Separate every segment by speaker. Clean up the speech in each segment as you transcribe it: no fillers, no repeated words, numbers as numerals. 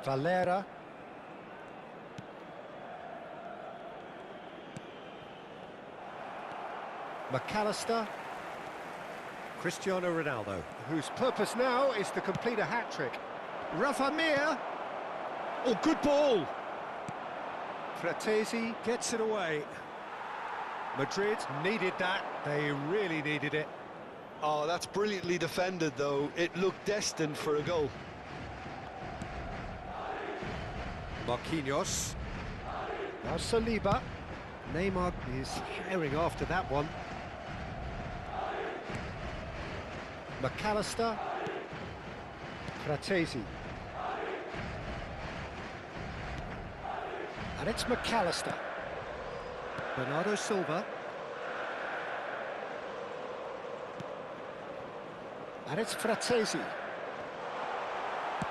Speaker 1: Valera. McAllister. Cristiano Ronaldo, whose purpose now is to complete a hat-trick. Rafa Mir. Oh, good ball. Fratesi gets it away. Madrid needed that. They really needed it.
Speaker 2: Oh, that's brilliantly defended, though. It looked destined for a goal.
Speaker 1: Marquinhos. Now Saliba. Neymar is herring after that one. McAllister. Fratesi. And it's McAllister. Bernardo Silva. And it's Fratesi.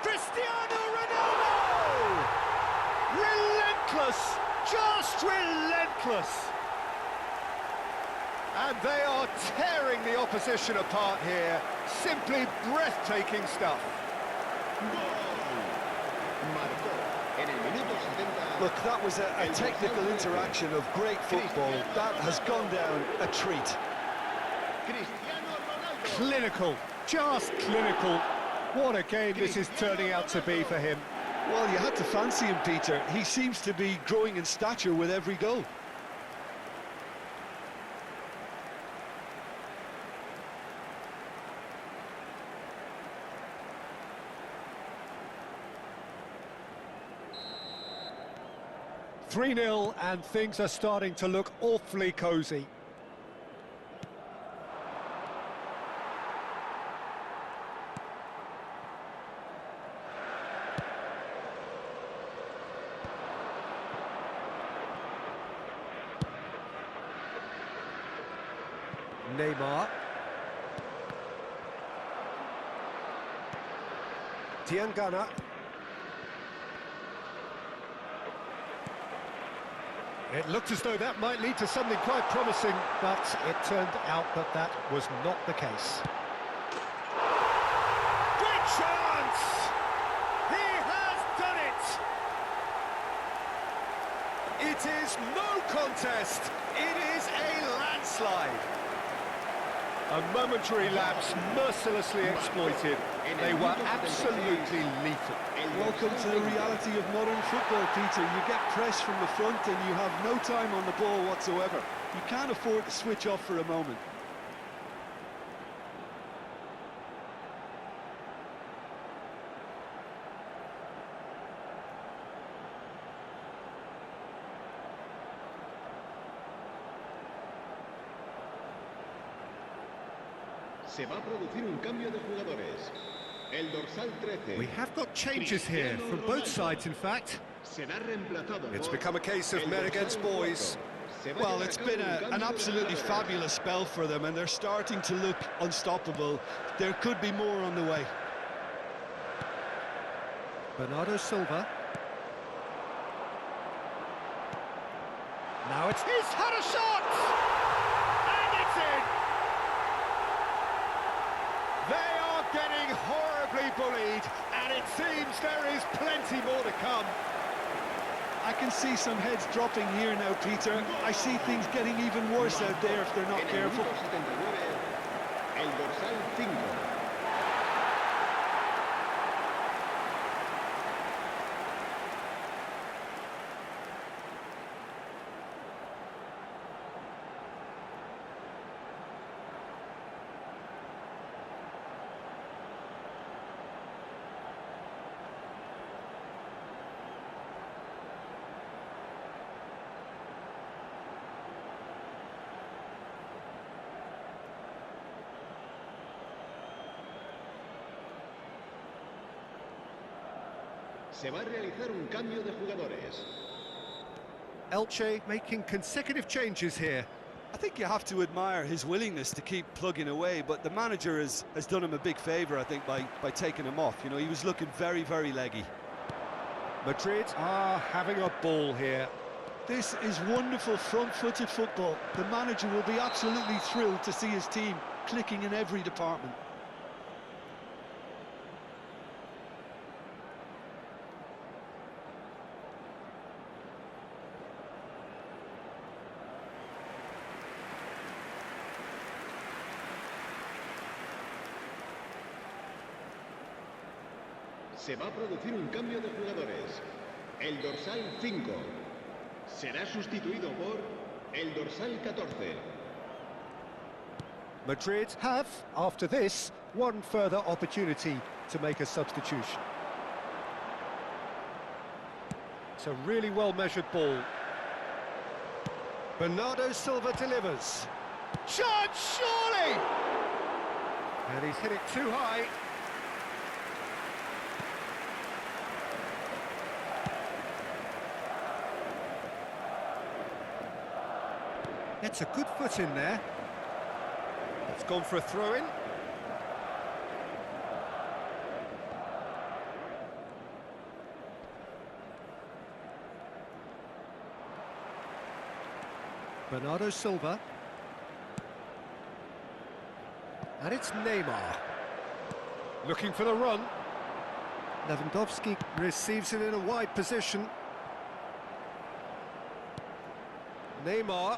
Speaker 1: Cristiano Ronaldo! Relentless! Just relentless! And they are tearing the opposition apart here. Simply breathtaking stuff.
Speaker 2: Look, that was a technical interaction of great football. That has gone down a treat.
Speaker 1: Clinical, just clinical. What a game this is turning out to be for him.
Speaker 2: Well, you had to fancy him, Peter. He seems to be growing in stature with every goal.
Speaker 1: (3-0) and things are starting to look awfully cosy. Neymar. Diangana. It looked as though that might lead to something quite promising, but it turned out that that was not the case. Great chance! He has done it! It is no contest, it is a landslide. A momentary lapse mercilessly exploited. They were absolutely lethal.
Speaker 2: Welcome to the reality of modern football, Peter. You get press from the front and you have no time on the ball whatsoever. You can't afford to switch off for a moment.
Speaker 3: Se va a producir un cambio de jugadores. El dorsal 13.
Speaker 1: We have got changes here from both sides, in fact. It's become a case of men against boys.
Speaker 2: Well, it's been an absolutely fabulous spell for them, and they're starting to look unstoppable. There could be more on the way.
Speaker 1: Bernardo Silva. Now it's he's had a shot! And it's in! They are getting horribly bullied, and it seems there is plenty more to come.
Speaker 2: I can see some heads dropping here now, Peter. I see things getting even worse out there if they're not careful.
Speaker 3: El dorsal 5. Se va a realizar un cambio de jugadores.
Speaker 1: Elche making consecutive changes here.
Speaker 2: I think you have to admire his willingness to keep plugging away, but the manager has done him a big favour, I think, by taking him off. You know, he was looking very, very leggy.
Speaker 1: Madrid are having a ball here.
Speaker 2: This is wonderful front-footed football. The manager will be absolutely thrilled to see his team clicking in every department.
Speaker 3: Se va a producir un cambio de jugadores. El dorsal 5 será sustituido por el dorsal 14.
Speaker 1: Madrid have, after this, one further opportunity to make a substitution. It's a really well-measured ball. Bernardo Silva delivers. Shot, surely! And he's hit it too high. Gets a good foot in there. It's gone for a throw-in. Bernardo Silva. And it's Neymar. Looking for the run. Lewandowski receives it in a wide position. Neymar.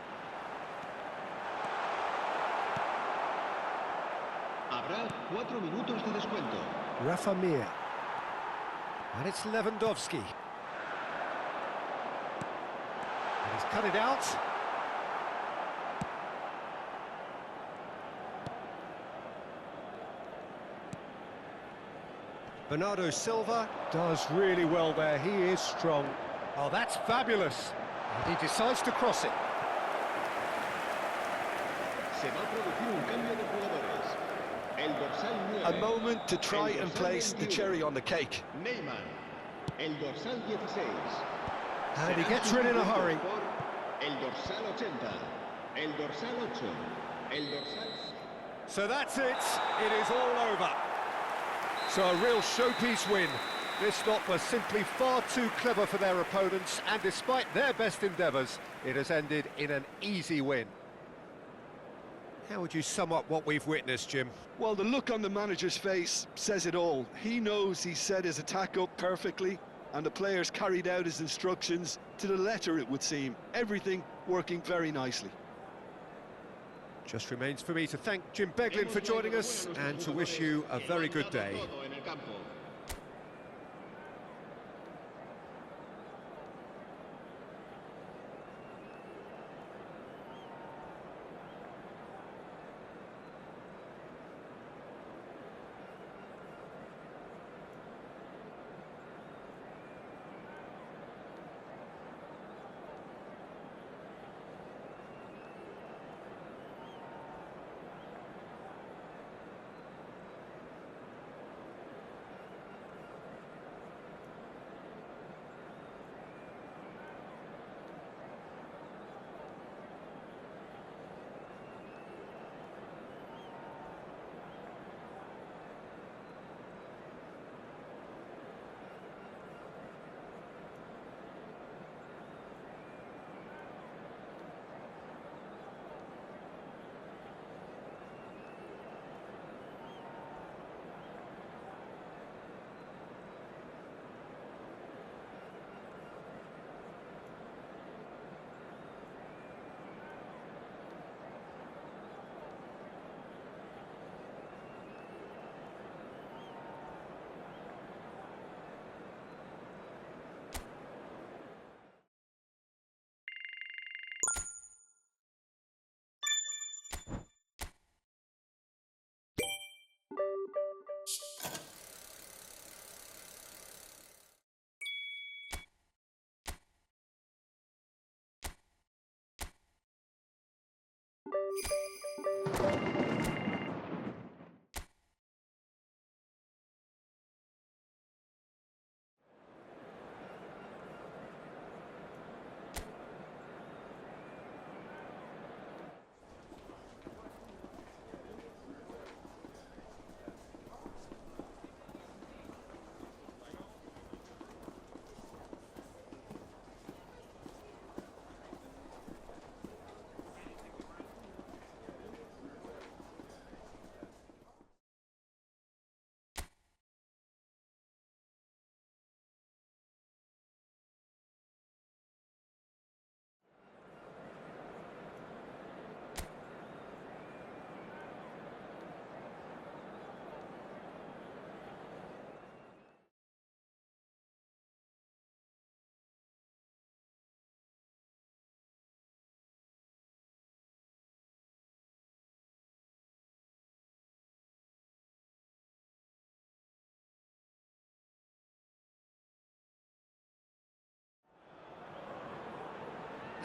Speaker 3: Habrá 4 minutos de descuento.
Speaker 1: Rafa Mir. And it's Lewandowski. And he's cut it out. Bernardo Silva does really well there. He is strong. Oh, that's fabulous. And he decides to cross it.
Speaker 3: Se va a producir un cambio de jugadores. El dorsal 9.
Speaker 2: A moment to try and place the cherry on the cake.
Speaker 3: Neymar. El dorsal 16.
Speaker 1: And he gets rid in a hurry.
Speaker 3: Por el dorsal 80. El dorsal 8. El dorsal...
Speaker 1: So that's it. It is all over. So a real showpiece win. This stop was simply far too clever for their opponents, and despite their best endeavours, it has ended in an easy win. How would you sum up what we've witnessed, Jim?
Speaker 2: Well, the look on the manager's face says it all. He knows he set his attack up perfectly, and the players carried out his instructions to the letter, it would seem. Everything working very nicely.
Speaker 1: Just remains for me to thank Jim Beglin for joining us and to wish you a very good day.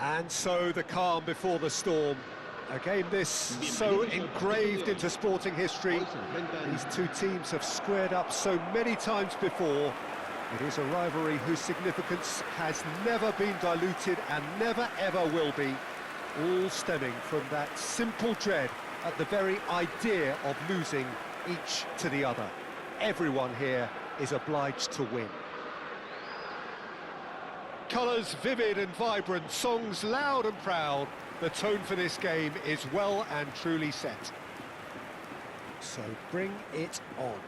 Speaker 1: And so the calm before the storm. A game this so engraved into sporting history. These two teams have squared up so many times before. It is a rivalry whose significance has never been diluted and never ever will be. All stemming from that simple dread at the very idea of losing each to the other. Everyone here is obliged to win. Colours vivid and vibrant, songs loud and proud. The tone for this game is well and truly set. So bring it on.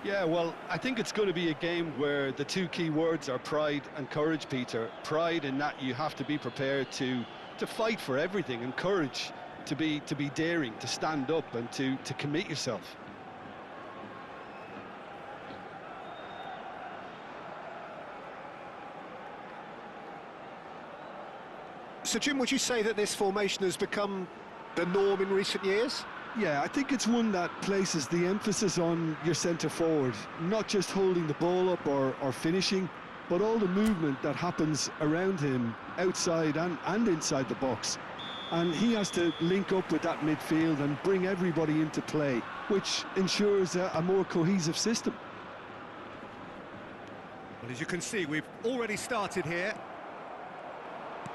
Speaker 2: Yeah, well, I think it's going to be a game where the two key words are pride and courage, Peter. Pride in that you have to be prepared to fight for everything, and courage to be daring, to stand up and to commit yourself.
Speaker 1: So, Jim, would you say that this formation has become the norm in recent years?
Speaker 2: Yeah, I think it's one that places the emphasis on your centre-forward, not just holding the ball up or finishing, but all the movement that happens around him, outside and inside the box. And he has to link up with that midfield and bring everybody into play, which ensures a more cohesive system.
Speaker 1: Well, as you can see, we've already started here.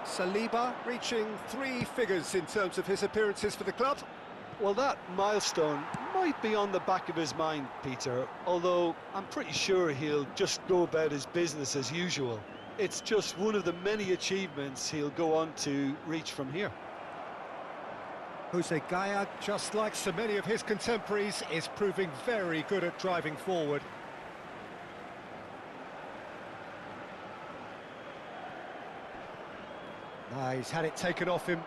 Speaker 1: Saliba reaching 3 figures in terms of his appearances for the club.
Speaker 2: Well, that milestone might be on the back of his mind, Peter, although I'm pretty sure he'll just go about his business as usual. It's just one of the many achievements he'll go on to reach from here.
Speaker 1: Jose Gaya, just like so many of his contemporaries, is proving very good at driving forward. He's had it taken off him.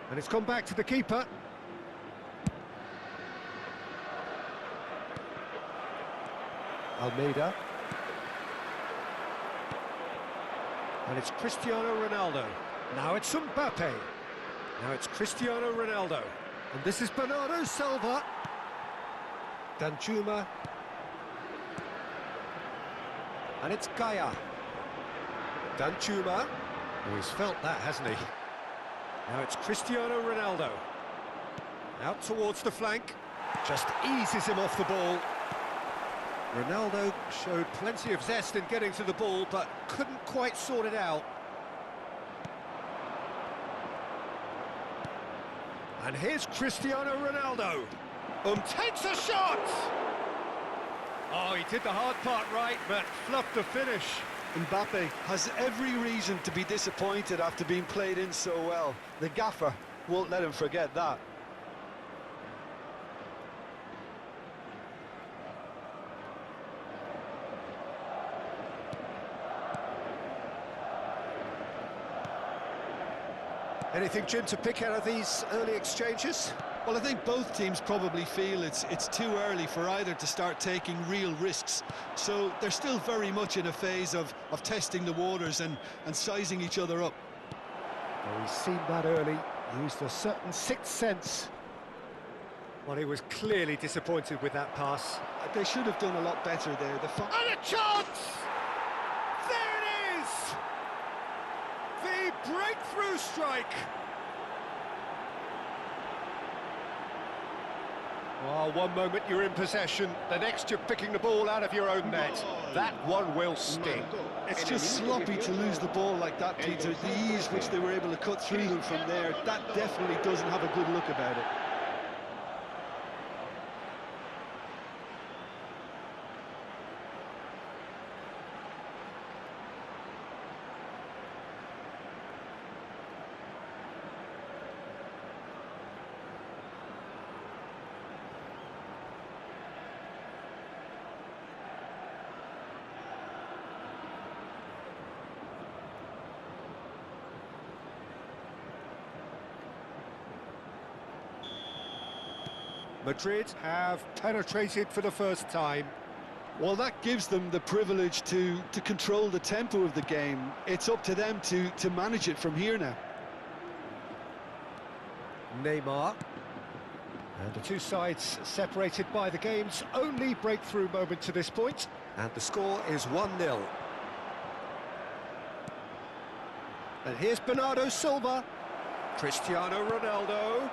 Speaker 1: And it's gone back to the keeper. Almeida. And it's Cristiano Ronaldo. Now it's Mbappe. Now it's Cristiano Ronaldo. And this is Bernardo Silva. Danjuma. And it's Gaya. Danjuma. Oh, he's felt that, hasn't he? Now it's Cristiano Ronaldo. Out towards the flank. Just eases him off the ball. Ronaldo showed plenty of zest in getting to the ball, but couldn't quite sort it out. And here's Cristiano Ronaldo. Takes a shot! Oh, he did the hard part right, but fluffed the finish.
Speaker 2: Mbappe has every reason to be disappointed after being played in so well. The gaffer won't let him forget that.
Speaker 1: Anything, Jim, to pick out of these early exchanges?
Speaker 2: Well, I think both teams probably feel it's too early for either to start taking real risks. So they're still very much in a phase of testing the waters and sizing each other up.
Speaker 1: Well, he's seen that early, used a certain sixth sense. Well, he was clearly disappointed with that pass.
Speaker 2: They should have done a lot better there.
Speaker 1: And a chance! There it is! The breakthrough strike! Well, one moment you're in possession, the next you're picking the ball out of your own net. That one will sting.
Speaker 2: It's just sloppy to lose the ball like that, Peter. The ease which they were able to cut through them from there, that definitely doesn't have a good look about it.
Speaker 1: Madrid have penetrated for the first time.
Speaker 2: Well, that gives them the privilege to control the tempo of the game. It's up to them to manage it from here now.
Speaker 1: Neymar. And the two sides separated by the game's only breakthrough moment to this point. And the score is 1-0. And here's Bernardo Silva. Cristiano Ronaldo.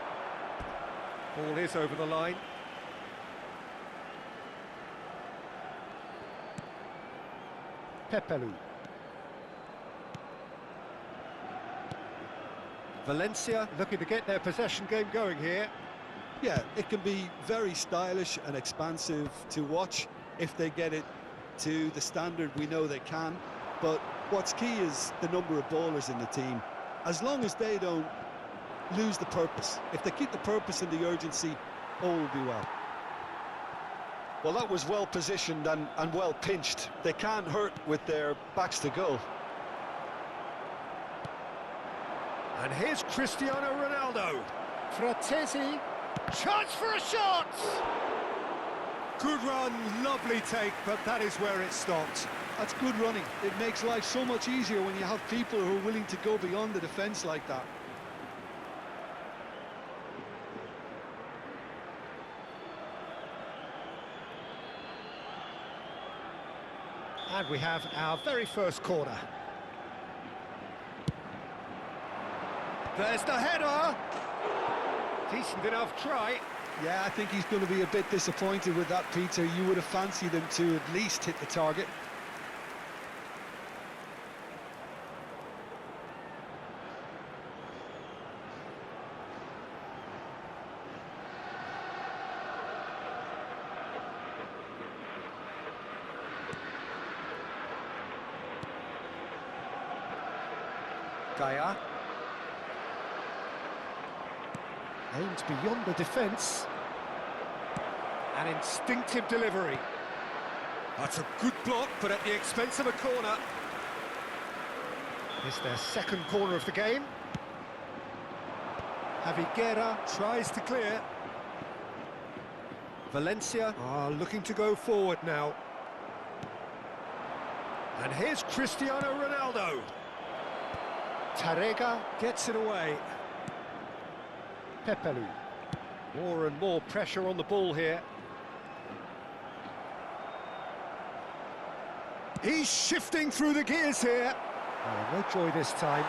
Speaker 1: Ball is over the line. Pepelu. Valencia looking to get their possession game going here.
Speaker 2: Yeah, it can be very stylish and expansive to watch if they get it to the standard we know they can. But what's key is the number of ballers in the team. As long as they don't lose the purpose, if they keep the purpose and the urgency, all will be well. Well, that was well positioned and well pinched. They can't hurt with their backs to goal.
Speaker 1: And here's Cristiano Ronaldo. Fratesi. Chance for a shot! Good run, lovely take, but that is where it stopped.
Speaker 2: That's good running. It makes life so much easier when you have people who are willing to go beyond the defence like that.
Speaker 1: And we have our very first corner. There's the header! Decent enough try.
Speaker 2: Yeah, I think he's going to be a bit disappointed with that, Peter. You would have fancied him to at least hit the target.
Speaker 1: Gaia. Aimed beyond the defence. An instinctive delivery. That's a good block, but at the expense of a corner. It's their second corner of the game. Javi Guerra tries to clear. Valencia are looking to go forward now. And here's Cristiano Ronaldo. Tarega gets it away. Pepelu. More and more pressure on the ball here. He's shifting through the gears here. Oh, no joy this time.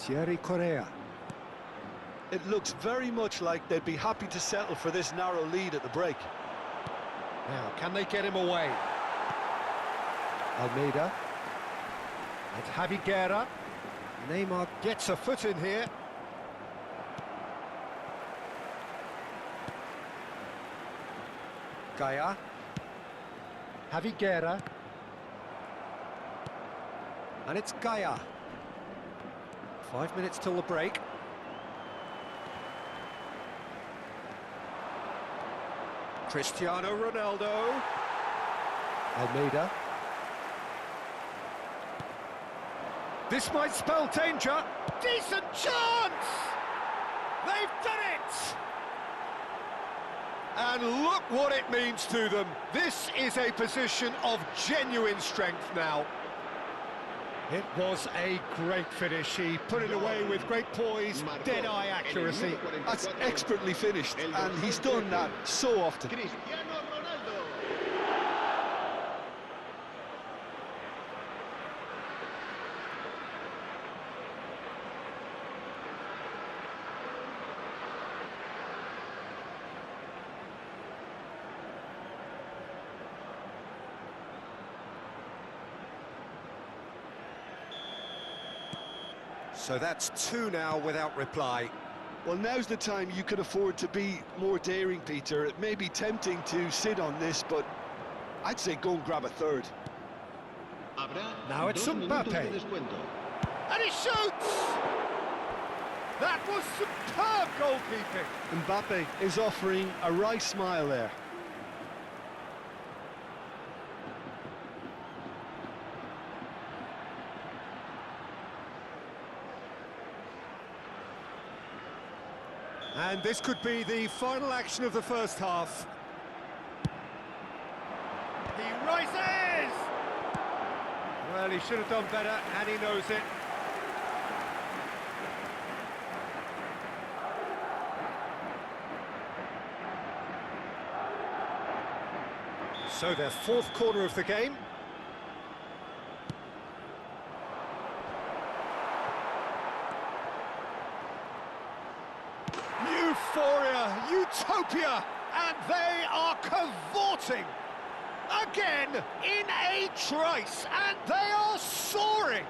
Speaker 1: Thierry Correa.
Speaker 2: It looks very much like they'd be happy to settle for this narrow lead at the break.
Speaker 1: Now, can they get him away? Almeida. And Javi Guerra. Neymar gets a foot in here. Gaia. Javi Guerra. And it's Gaia. 5 minutes till the break. Cristiano Ronaldo. Almeida. This might spell danger. Decent chance! They've done it! And look what it means to them. This is a position of genuine strength now. It was a great finish. He put it away with great poise, dead-eye accuracy.
Speaker 2: That's expertly finished, and he's done that so often.
Speaker 1: So that's two now without reply.
Speaker 2: Well, now's the time you can afford to be more daring, Peter. It may be tempting to sit on this, but I'd say go and grab a third.
Speaker 1: Now it's Mbappe. And he shoots! That was superb goalkeeping.
Speaker 2: Mbappe is offering a wry smile there.
Speaker 1: And this could be the final action of the first half. He rises! Well, he should have done better, and he knows it. So their fourth corner of the game. Euphoria, utopia, and they are cavorting again in a trice, and they are soaring.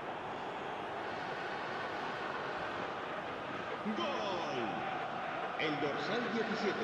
Speaker 3: ¡Gol! El dorsal 17.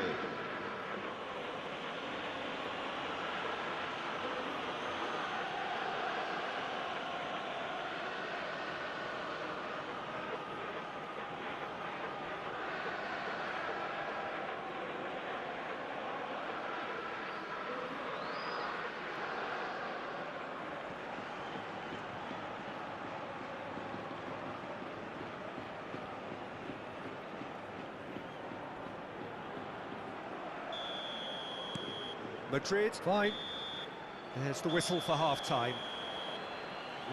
Speaker 1: Madrid, fine. There's the whistle for half-time.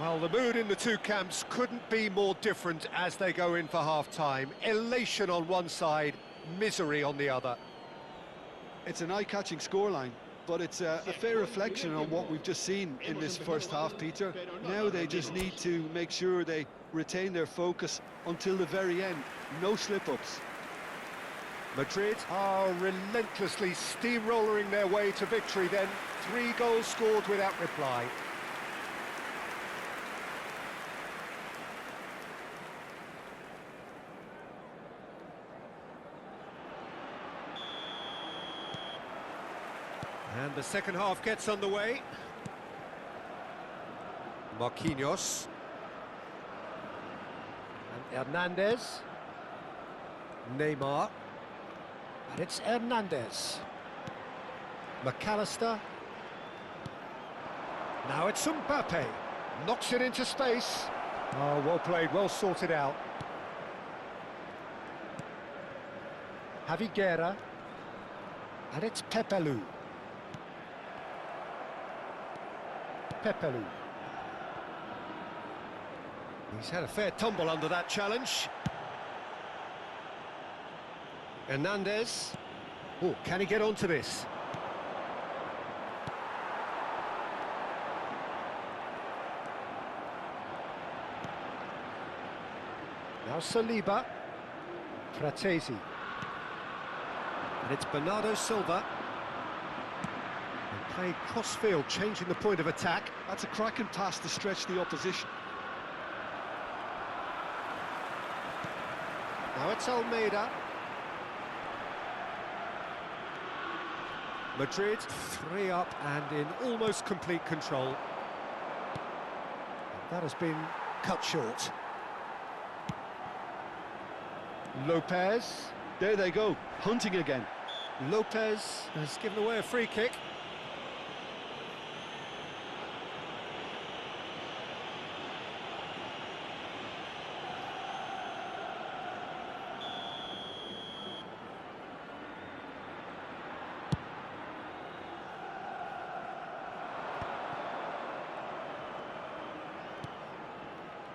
Speaker 1: Well, the mood in the two camps couldn't be more different as they go in for half-time. Elation on one side, misery on the other.
Speaker 2: It's an eye-catching scoreline, but it's a fair reflection on what we've just seen in this first half, Peter. Now they just need to make sure they retain their focus until the very end. No slip-ups.
Speaker 1: Madrid are relentlessly steamrolling their way to victory then. 3 goals scored without reply. And the second half gets underway. Marquinhos. And Hernandez. Neymar. And it's Hernandez. McAllister. Now it's Mbappe. Knocks it into space. Oh, well played, well sorted out. Javi Guerra. And it's Pepelu. Pepelu. He's had a fair tumble under that challenge. Hernandez. Oh, can he get onto this? Now Saliba. Fratesi. And it's Bernardo Silva. And played cross-field, changing the point of attack.
Speaker 2: That's a cracking pass to stretch the opposition.
Speaker 1: Now it's Almeida. Madrid 3 up and in almost complete control. And that has been cut short. Lopez.
Speaker 2: There they go, hunting again.
Speaker 1: Lopez has given away a free kick.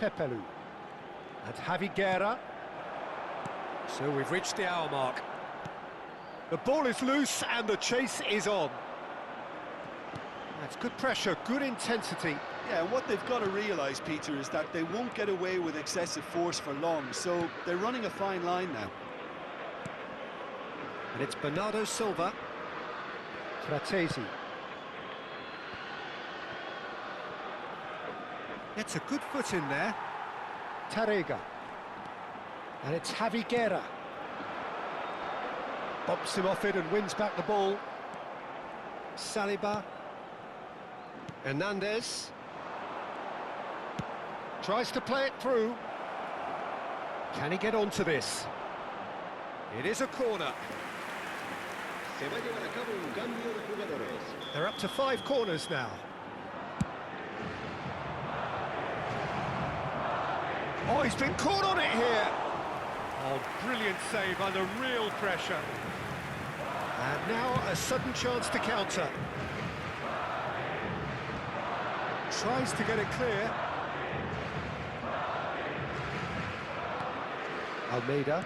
Speaker 1: Pepelu and Javi Guerra. So we've reached the hour mark. The ball is loose and the chase is on. That's good pressure, good intensity.
Speaker 2: Yeah, and what they've got to realise, Peter, is that they won't get away with excessive force for long, so they're running a fine line now.
Speaker 1: And it's Bernardo Silva. Fratesi. Gets a good foot in there. Tarrega. And it's Javi Guerra. Bumps him off it and wins back the ball. Saliba. Hernandez. Tries to play it through. Can he get onto this? It is a corner.
Speaker 3: Se va a llevar a cabo un cambio de jugadores.
Speaker 1: They're up to 5 corners now. Oh, he's been caught on it here. Oh, brilliant save under real pressure. And now a sudden chance to counter. Tries to get it clear. Almeida.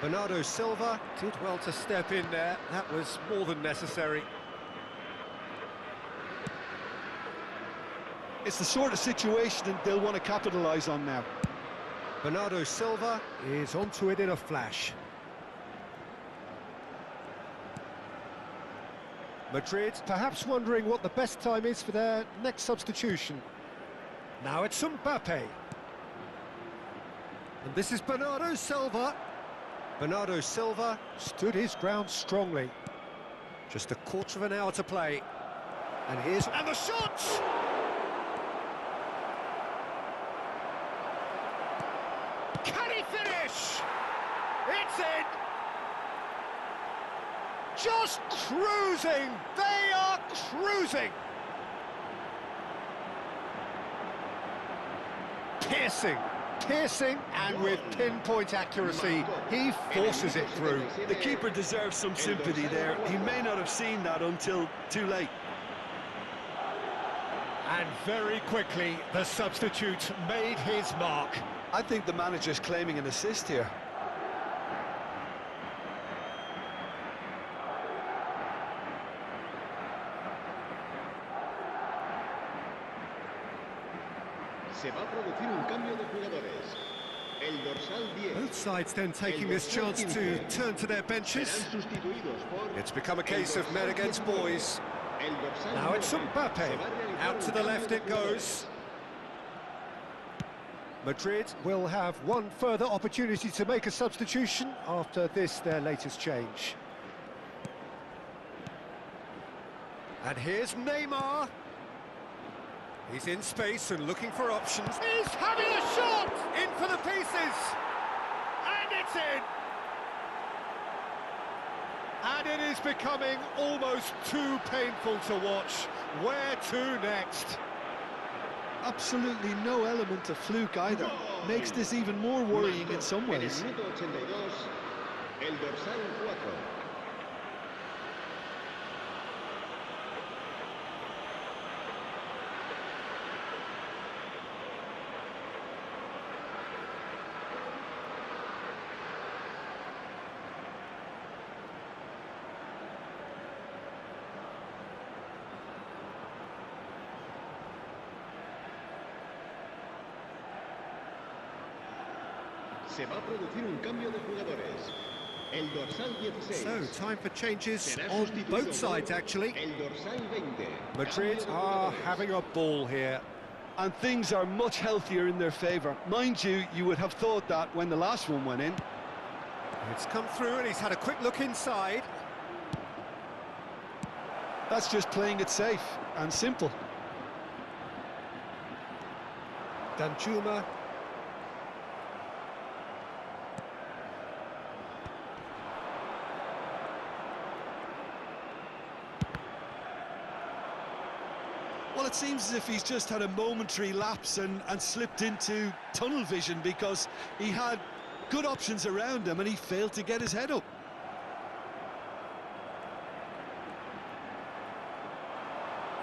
Speaker 1: Bernardo Silva did well to step in there. That was more than necessary.
Speaker 2: It's the sort of situation they'll want to capitalise on now.
Speaker 1: Bernardo Silva is onto it in a flash. Madrid perhaps wondering what the best time is for their next substitution. Now it's Mbappe. And this is Bernardo Silva. Bernardo Silva stood his ground strongly. Just a quarter of an hour to play. And the shot! Can he finish? It's in! Just cruising! They are cruising! Piercing, and with pinpoint accuracy, he forces it through.
Speaker 2: The keeper deserves some sympathy there. He may not have seen that until too late.
Speaker 1: And very quickly, the substitute made his mark.
Speaker 2: I think the manager's claiming an assist here.
Speaker 3: Se va a producir un cambio de jugadores. El dorsal 10.
Speaker 1: Both sides then taking this chance to turn to their benches.
Speaker 3: Serán sustituidos por
Speaker 1: It's become a case of men against boys.
Speaker 3: el dorsal
Speaker 1: Now it's
Speaker 3: 9.
Speaker 1: Mbappe.
Speaker 3: Se va a realizar
Speaker 1: Out
Speaker 3: un
Speaker 1: to the
Speaker 3: cambio
Speaker 1: left
Speaker 3: de
Speaker 1: it goes. Madrid will have one further opportunity to make a substitution after this, their latest change. And here's Neymar. He's in space and looking for options. He's having a shot! In for the pieces! And it's in! And it is becoming almost too painful to watch. Where to next?
Speaker 2: Absolutely no element of fluke either. Makes this even more worrying in some
Speaker 3: En el
Speaker 2: ways.
Speaker 3: minuto 82, el dorsal 4. Se va a producir un cambio de jugadores. El dorsal 16.
Speaker 1: So, time for changes
Speaker 3: será
Speaker 1: on
Speaker 3: sustituido
Speaker 1: both
Speaker 3: por
Speaker 1: sides, actually.
Speaker 3: El dorsal 20.
Speaker 1: Madrid
Speaker 3: Cambio de
Speaker 1: are
Speaker 3: jugadores.
Speaker 1: having a ball here.
Speaker 2: And things are much healthier in their favour. Mind you, you would have thought that when the last one went in.
Speaker 1: It's come through and he's had a quick look inside.
Speaker 2: That's just playing it safe and simple.
Speaker 1: Danjuma.
Speaker 2: Well, it seems as if he's just had a momentary lapse and slipped into tunnel vision because he had good options around him and he failed to get his head up.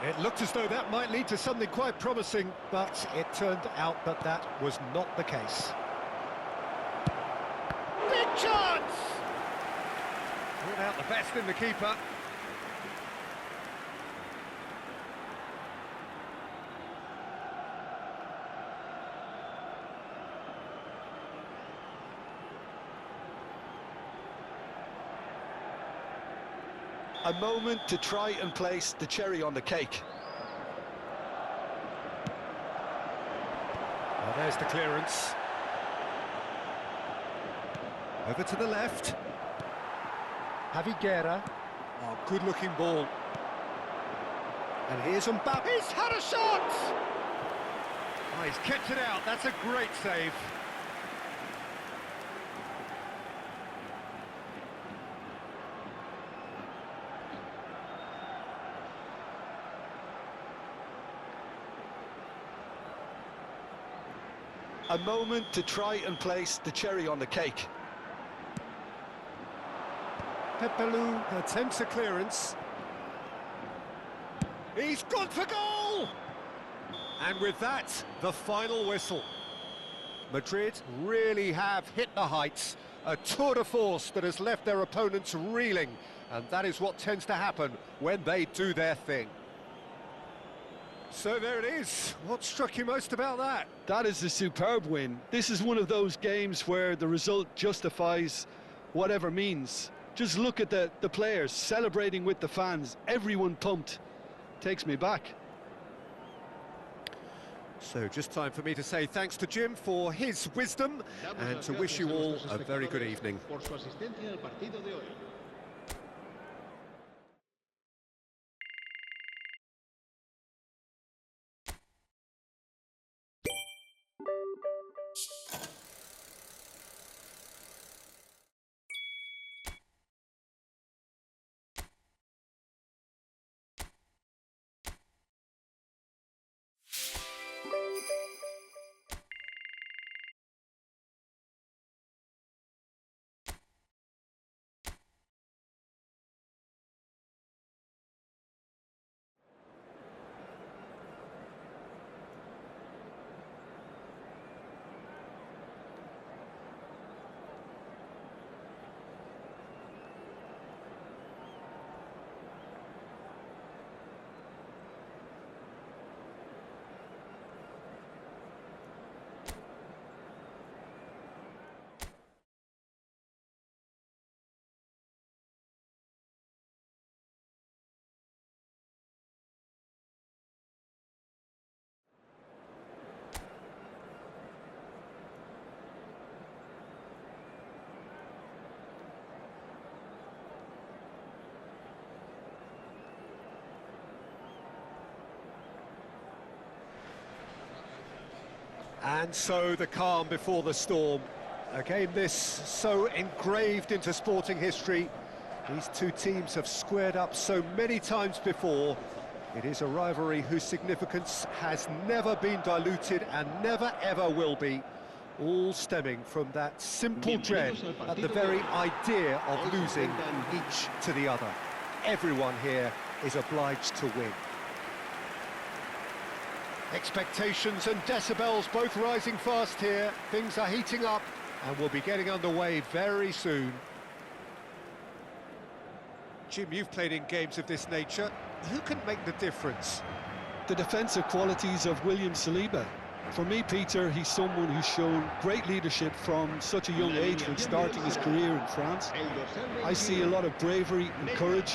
Speaker 1: It looked as though that might lead to something quite promising, but it turned out that that was not the case. Big chance! Brought out the best in the keeper.
Speaker 2: A moment to try and place the cherry on the cake.
Speaker 1: Well, there's the clearance. Over to the left. Javi Guerra. Oh, good-looking ball. And here's Mbappe. He's had a shot! Oh, he's kept it out. That's a great save.
Speaker 2: A moment to try and place the cherry on the cake.
Speaker 1: Pepelu attempts a clearance. He's gone for goal! And with that, the final whistle. Madrid really have hit the heights. A tour de force that has left their opponents reeling. And that is what tends to happen when they do their thing. So there it is. What struck you most about that?
Speaker 2: That is a superb win. This is one of those games where the result justifies whatever means. Just look at the players celebrating with the fans. Everyone pumped. Takes me back.
Speaker 1: So just time for me to say thanks to Jim for his wisdom and to wish you all a very good evening.
Speaker 3: Por su asistencia al partido de hoy.
Speaker 1: And so the calm before the storm. A game this so engraved into sporting history. These two teams have squared up so many times before. It is a rivalry whose significance has never been diluted and never ever will be. All stemming from that simple dread at the very idea of losing each to the other. Everyone here is obliged to win. Expectations and decibels both rising fast here. Things are heating up and we'll be getting underway very soon. Jim, you've played in games of this nature. Who can make the difference?
Speaker 2: The defensive qualities of William Saliba. For me, Peter, he's someone who's shown great leadership from such a young age when starting his career in France. I see a lot of bravery and courage,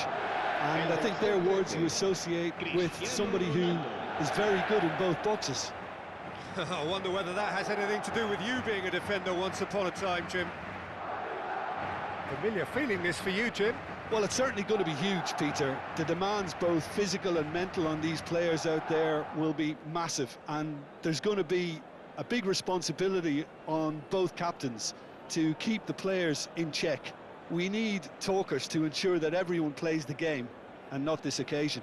Speaker 2: and I think they're words you associate with somebody who is very good in both boxes.
Speaker 1: I wonder whether that has anything to do with you being a defender once upon a time, Jim. Familiar feeling this for you, Jim.
Speaker 2: Well, it's certainly going to be huge, Peter. The demands, both physical and mental, on these players out there will be massive, and there's going to be a big responsibility on both captains to keep the players in check. We need talkers to ensure that everyone plays the game, and not this occasion.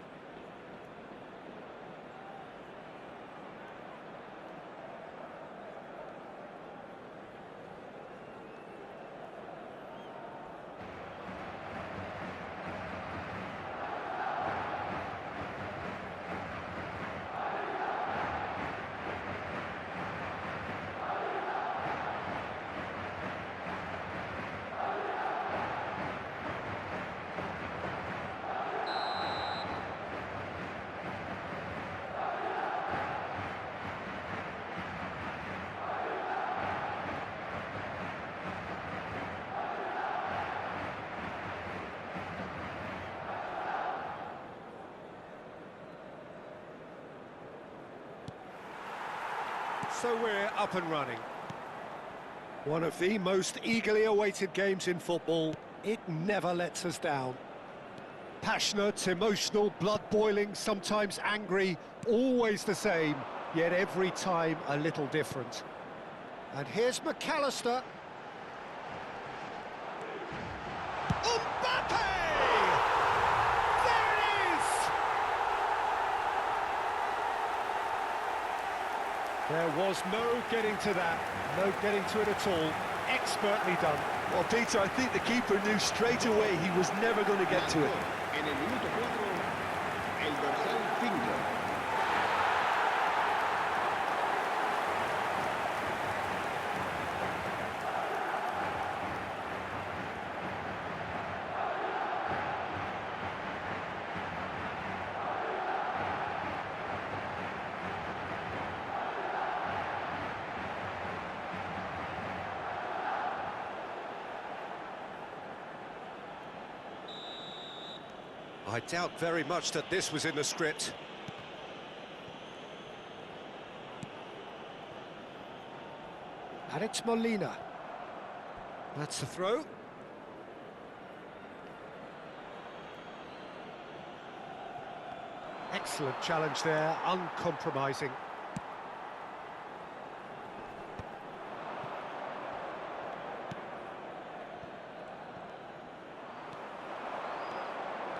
Speaker 1: So we're up and running. One of the most eagerly awaited games in football. It never lets us down. Passionate, emotional, blood-boiling, sometimes angry, always the same, yet every time a little different. And here's McAllister. Mbappe! There it is! There was no getting to that, no getting to it at all. Expertly done.
Speaker 2: Well, Peter, I think the keeper knew straight away he was never going to get to it.
Speaker 3: En el minuto 4, el dorsal 5.
Speaker 1: I doubt very much that this was in the script. And it's Molina. That's the throw. Excellent challenge there, uncompromising.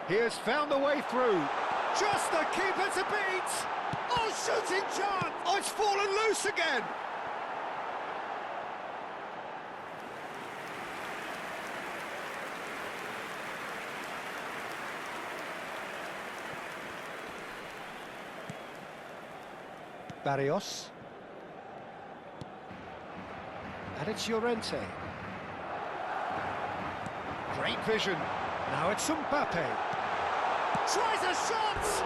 Speaker 1: He has found the way through. Just the keeper to beat! Oh, shooting chance! Oh, it's fallen loose again! Barrios. And it's Llorente. Great vision. Now it's Mbappe. Tries a shot!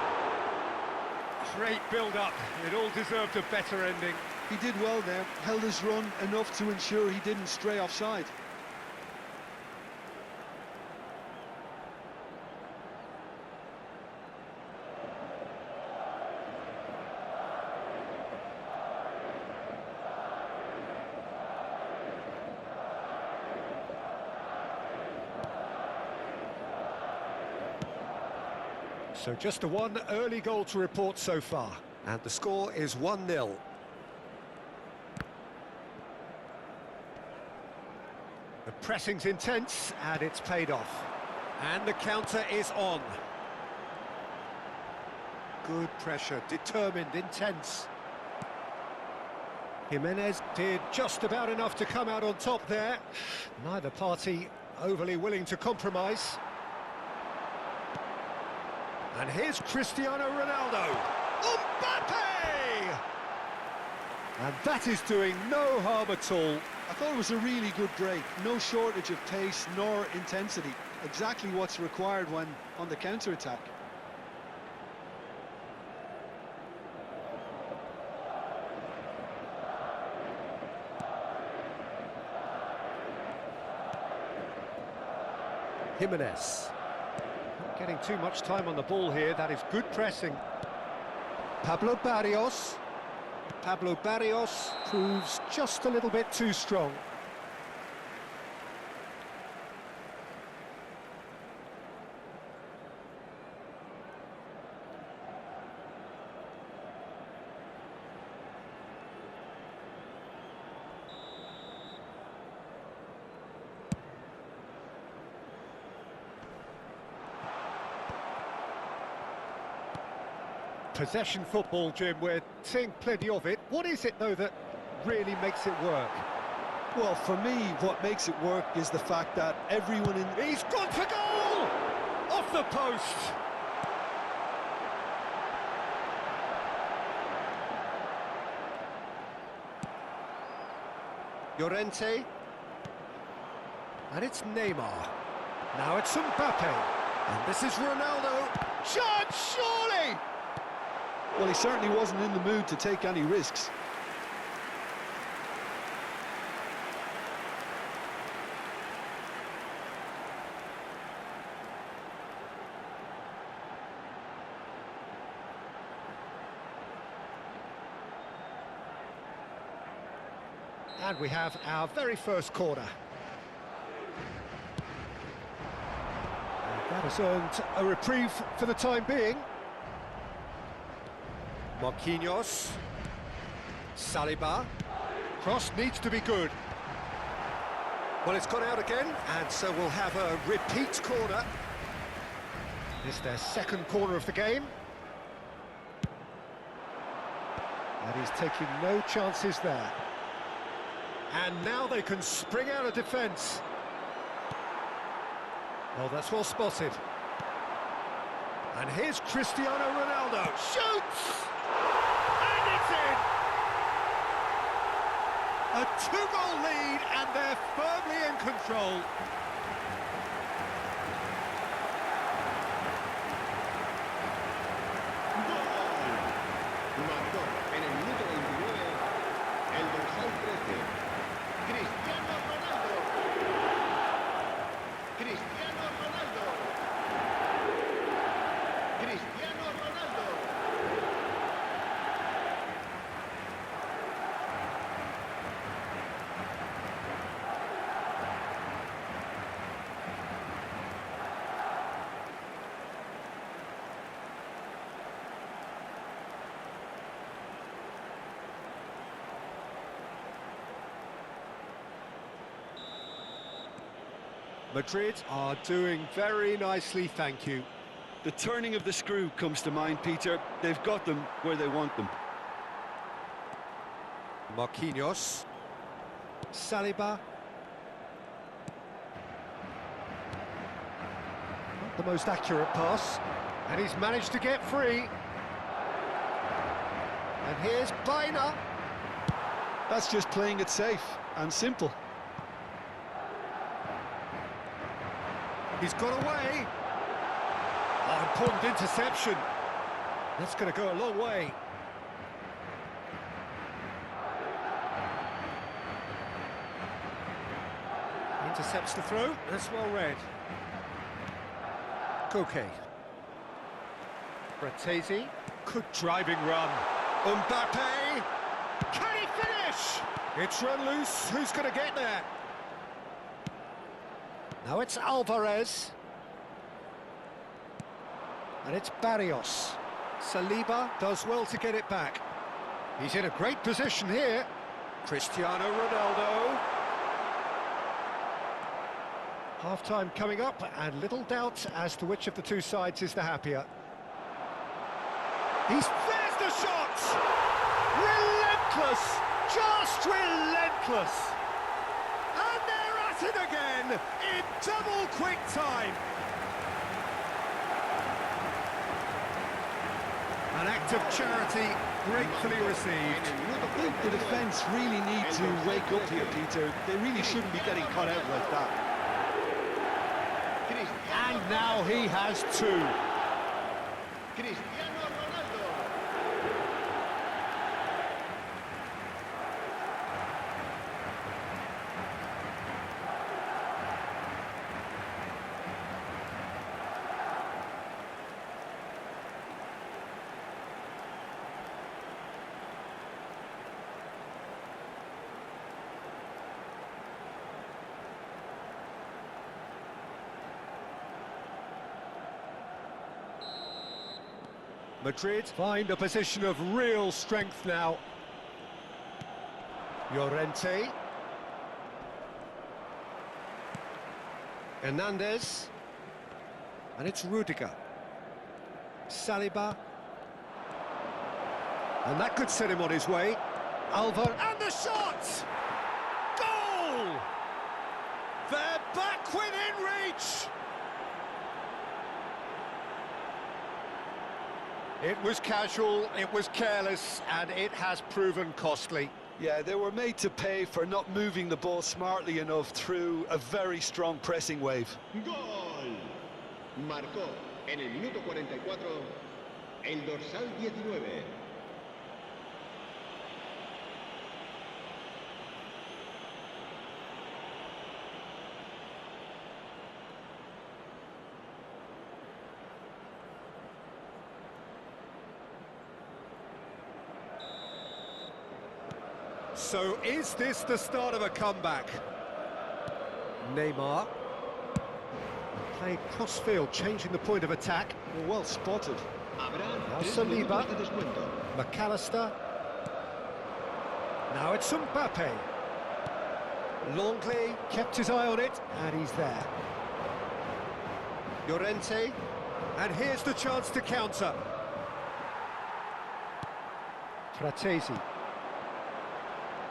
Speaker 1: Great build-up. It all deserved a better ending.
Speaker 2: He did well there, held his run enough to ensure he didn't stray offside.
Speaker 1: So just a one early goal to report so far. And the score is 1-0. The pressing's intense, and it's paid off. And the counter is on. Good pressure, determined, intense. Jimenez did just about enough to come out on top there. Neither party overly willing to compromise. And here's Cristiano Ronaldo. Mbappe! And that is doing no harm at all.
Speaker 2: I thought it was a really good break. No shortage of pace nor intensity. Exactly what's required when on the counter-attack.
Speaker 1: Jimenez. Not getting too much time on the ball here. That is good pressing. Pablo Barrios. Pablo Barrios proves just a little bit too strong. Possession football, Jim, we're seeing plenty of it. What is it, though, that really makes it work?
Speaker 2: Well, for me, what makes it work is the fact that everyone in...
Speaker 1: He's gone for goal! Off the post! Llorente. And it's Neymar. Now it's Mbappe. And this is Ronaldo. Chance, surely!
Speaker 2: Well, he certainly wasn't in the mood to take any risks.
Speaker 1: And we have our very first corner. And that has earned a reprieve for the time being. Marquinhos. Saliba. Cross needs to be good. Well, it's gone out again, and so we'll have a repeat corner. This is their second corner of the game. And he's taking no chances there. And now they can spring out of defence. Well, that's well spotted. And here's Cristiano Ronaldo. Shoots! And it's in! A two-goal lead, and they're firmly in control.
Speaker 3: Marcó en el minuto 29 el dorsal 13, Cristiano Ronaldo. Cristiano Ronaldo.
Speaker 1: Madrid are doing very nicely, thank you.
Speaker 2: The turning of the screw comes to mind, Peter. They've got them where they want them.
Speaker 1: Marquinhos. Saliba. Not the most accurate pass. And he's managed to get free. And here's Baina.
Speaker 2: That's just playing it safe and simple.
Speaker 1: He's got away. Oh, important interception. That's going to go a long way. Intercepts the throw. That's well read. Koke. Fratesi. Good driving run. Mbappe. Can he finish? It's run loose. Who's going to get there? Now it's Alvarez. And it's Barrios. Saliba does well to get it back. He's in a great position here. Cristiano Ronaldo. Half-time coming up, and little doubt as to which of the two sides is the happier. There's the shot! Relentless! Just relentless! And they're at it again, in double quick time! An act of charity gratefully received.
Speaker 2: I think the defence really need to wake up here, Peter. They really shouldn't be getting caught out like that.
Speaker 1: And now he has two.
Speaker 3: Cristiano Ronaldo.
Speaker 1: Madrid find a position of real strength now. Llorente. Hernandez. And it's Rudiger. Saliba. And that could set him on his way. Alvarez. And the shot! Goal! They're back within reach! It was casual, it was careless, and it has proven costly.
Speaker 2: Yeah, they were made to pay for not moving the ball smartly enough through a very strong pressing wave.
Speaker 3: Gol. Marcó en el minuto 44 el dorsal 19.
Speaker 1: So is this the start of a comeback? Neymar. Playing cross-field, changing the point of attack.
Speaker 2: Well spotted.
Speaker 3: Habrá
Speaker 1: Now
Speaker 3: 3 minutos
Speaker 1: Saliba.
Speaker 3: de descuento.
Speaker 1: McAllister. Now it's Mbappe. Longley kept his eye on it, and he's there. Llorente. And here's the chance to counter. Fratesi.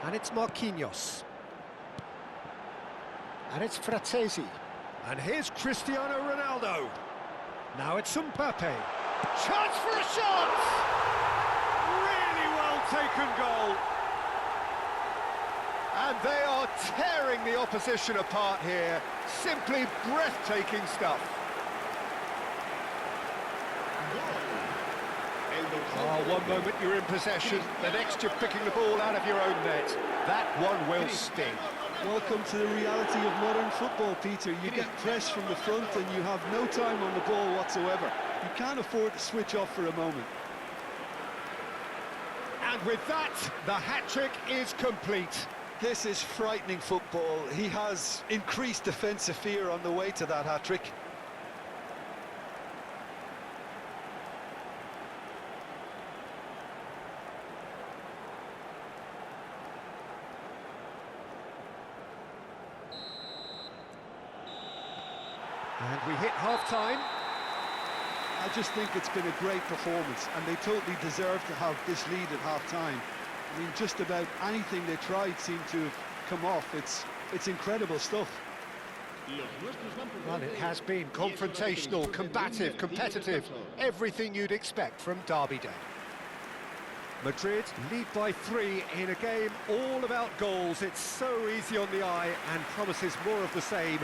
Speaker 1: And it's Marquinhos. And it's Fratesi. And here's Cristiano Ronaldo. Now it's Mbappe. Chance for a shot! Really well taken goal. And they are tearing the opposition apart here. Simply breathtaking stuff. Oh, one moment you're in possession, the next you're picking the ball out of your own net. That one will sting.
Speaker 2: Welcome to the reality of modern football, Peter. You get pressed from the front and you have no time on the ball whatsoever. You can't afford to switch off for a moment.
Speaker 1: And with that, the hat-trick is complete.
Speaker 2: This is frightening football. He has increased defensive fear on the way to that hat-trick.
Speaker 1: And we hit half-time.
Speaker 2: I just think it's been a great performance, and they totally deserve to have this lead at half-time. I mean, just about anything they tried seemed to have come off. It's incredible stuff.
Speaker 1: Well, it has been confrontational, combative, competitive, everything you'd expect from Derby Day. Madrid lead by 3 in a game all about goals. It's so easy on the eye and promises more of the same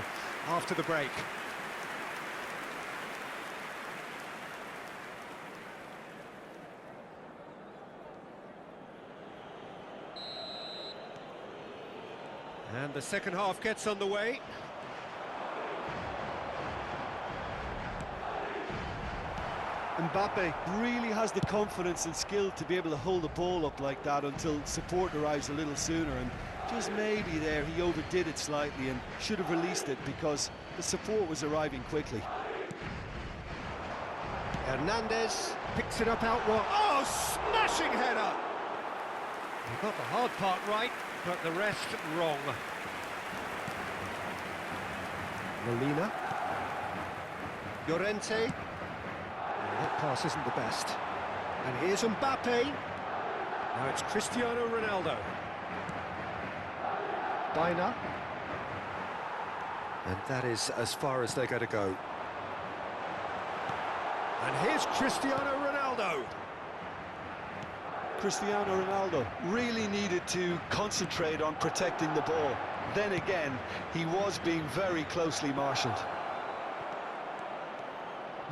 Speaker 1: after the break. And the second half gets underway.
Speaker 2: Mbappe really has the confidence and skill to be able to hold the ball up like that until support arrives a little sooner, and just maybe there he overdid it slightly and should have released it because the support was arriving quickly.
Speaker 1: Hernandez picks it up out wide. Oh, smashing header! He got the hard part right, but the rest wrong. Molina. Llorente. That pass isn't the best. And here's Mbappe. Now it's Cristiano Ronaldo. Baina. And that is as far as they're going to go. And here's Cristiano Ronaldo.
Speaker 2: Cristiano Ronaldo really needed to concentrate on protecting the ball. Then again, he was being very closely marshalled.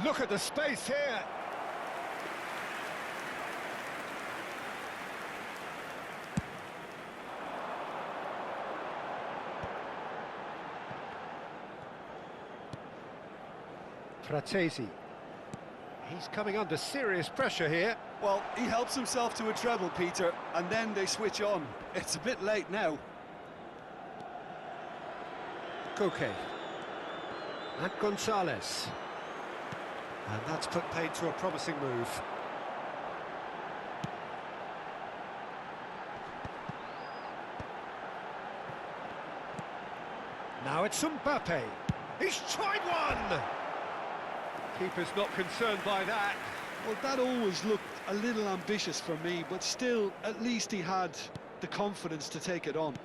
Speaker 1: Look at the space here. Fratesi. He's coming under serious pressure here.
Speaker 2: Well, he helps himself to a treble, Peter, and then they switch on. It's a bit late now.
Speaker 1: Koke. And Gonzalez. And that's put paid to a promising move. Now it's Mbappe. He's tried one! Keeper's not concerned by that.
Speaker 2: Well, that always looked a little ambitious for me, but still, at least he had the confidence to take it on.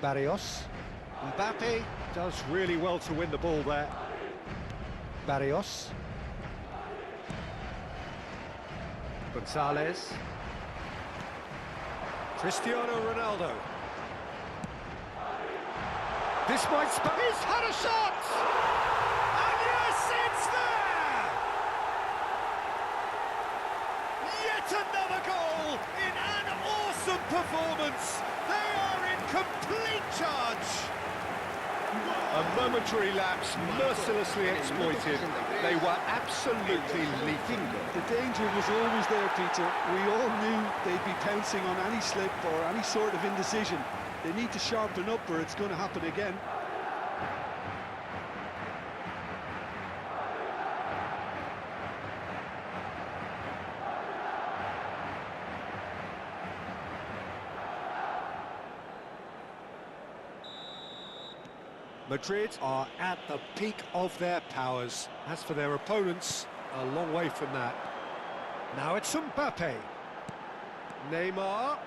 Speaker 1: Barrios. Mbappe does really well to win the ball there. Barrios. Gonzalez. Cristiano Ronaldo. This might he's had a shot! And yes, it's there! Yet another goal in an awesome performance. They are in complete charge. A momentary lapse, mercilessly exploited. They were absolutely leaking.
Speaker 2: The danger was always there, Peter. We all knew they'd be pouncing on any slip or any sort of indecision. They need to sharpen up or it's going to happen again.
Speaker 1: Madrid are at the peak of their powers. As for their opponents, a long way from that. Now it's Mbappe. Neymar.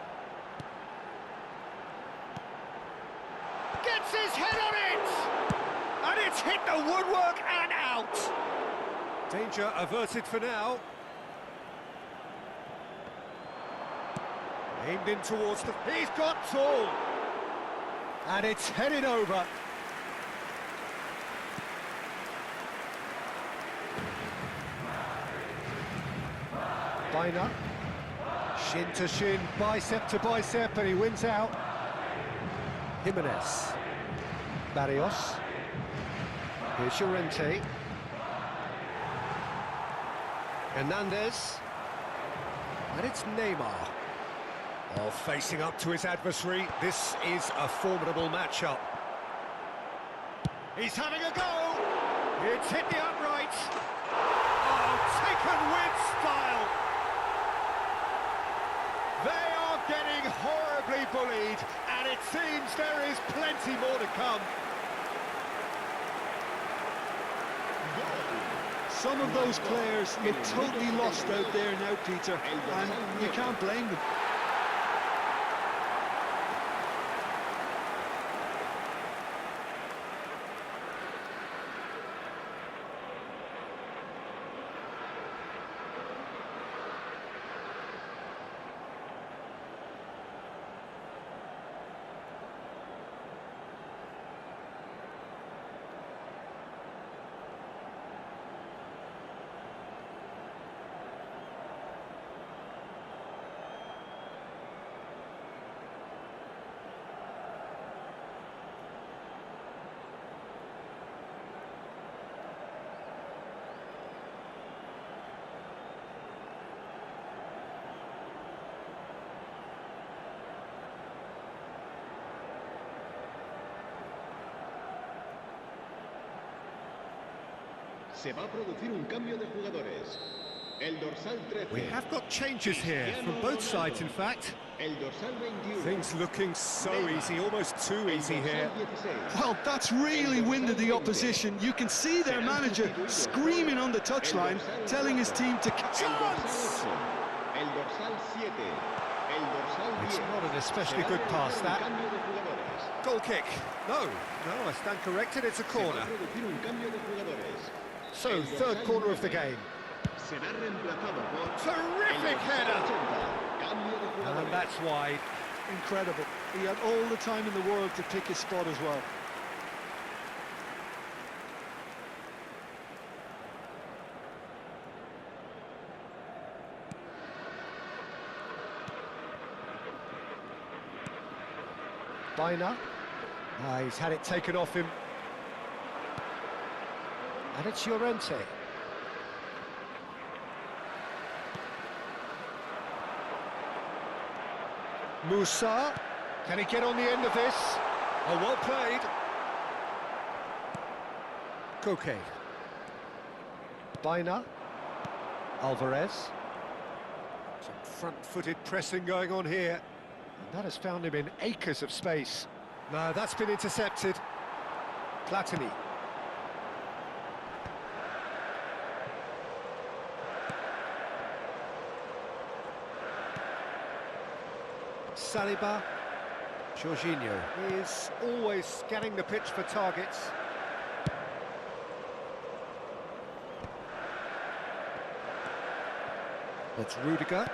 Speaker 1: Gets his head on it! And it's hit the woodwork and out! Danger averted for now. Aimed in towards the... He's got tall! And it's headed over. Baina. Shin to shin, bicep to bicep, and he wins out. Jimenez. Barrios. Here's Llorente. Hernandez. And it's Neymar. Oh, facing up to his adversary. This is a formidable matchup. He's having a go! It's hit the upright. Oh, taken with style. They are getting horribly bullied, and it seems there is plenty plenty more to come.
Speaker 2: Some of those players look totally lost out there now, Peter, and you can't blame them.
Speaker 3: Se va a producir un cambio de jugadores. El dorsal 13.
Speaker 1: We have got changes here from both sides, in fact.
Speaker 3: El dorsal 21.
Speaker 1: Things looking so easy, almost too easy here.
Speaker 2: Well, that's really winded the opposition. You can see their manager screaming on the touchline, telling his team to catch
Speaker 3: Chance! El dorsal 7. El dorsal 10.
Speaker 1: It's not an especially good pass, that.
Speaker 3: Cambio de jugadores.
Speaker 1: Goal kick. No, I stand corrected, it's a
Speaker 3: Se va
Speaker 1: corner.
Speaker 3: a producir un cambio de jugadores.
Speaker 1: So, third corner of the game.
Speaker 3: Será reemplazado por
Speaker 1: Terrific header!
Speaker 3: Cambio de jugadores.
Speaker 1: And that's wide.
Speaker 2: incredible. He had all the time in the world to pick his spot as well.
Speaker 1: Biner. He's had it taken off him. And it's Llorente. Musa. Can he get on the end of this? Oh, well played. Koke. Biner. Alvarez. Some front-footed pressing going on here. And that has found him in acres of space. No, that's been intercepted. Platini. Saliba. Jorginho. He is always scanning the pitch for targets. That's Rudiger.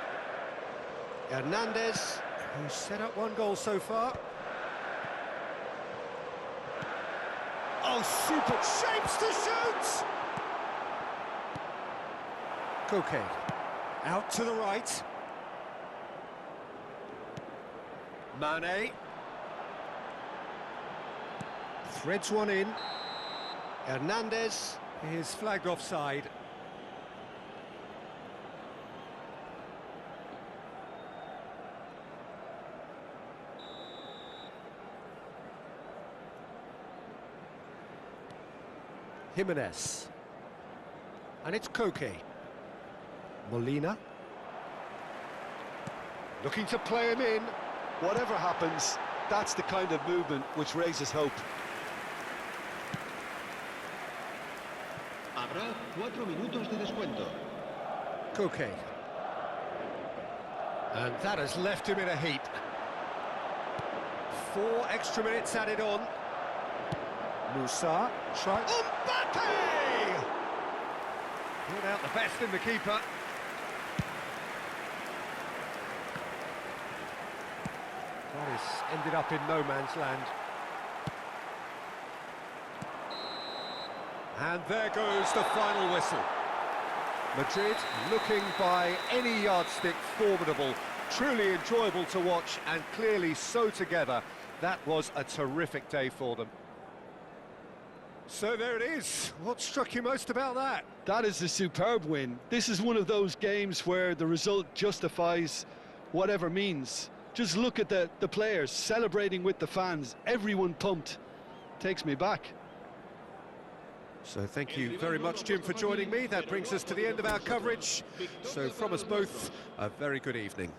Speaker 1: Hernandez, who's set up one goal so far. Oh, super shapes to shoot! Koke. Out to the right. Mane. Threads one in. Hernandez is flagged offside. Jimenez. And it's Koke. Molina. Looking to play him in.
Speaker 2: Whatever happens, that's the kind of movement which raises hope.
Speaker 3: Habrá 4 minutos de descuento.
Speaker 1: Koke. And that has left him in a heap. 4 extra minutes added on. Musa. Try. Mbappe! Pulled out the best in the keeper. That has ended up in no man's land. And there goes the final whistle. Madrid looking by any yardstick formidable, truly enjoyable to watch and clearly so together. That was a terrific day for them. So there it is. What struck you most about that?
Speaker 2: That is a superb win. This is one of those games where the result justifies whatever means. Just look at the players celebrating with the fans. Everyone pumped. Takes me back.
Speaker 1: So thank you very much, Jim, for joining me. That brings us to the end of our coverage. So from us both, a very good evening.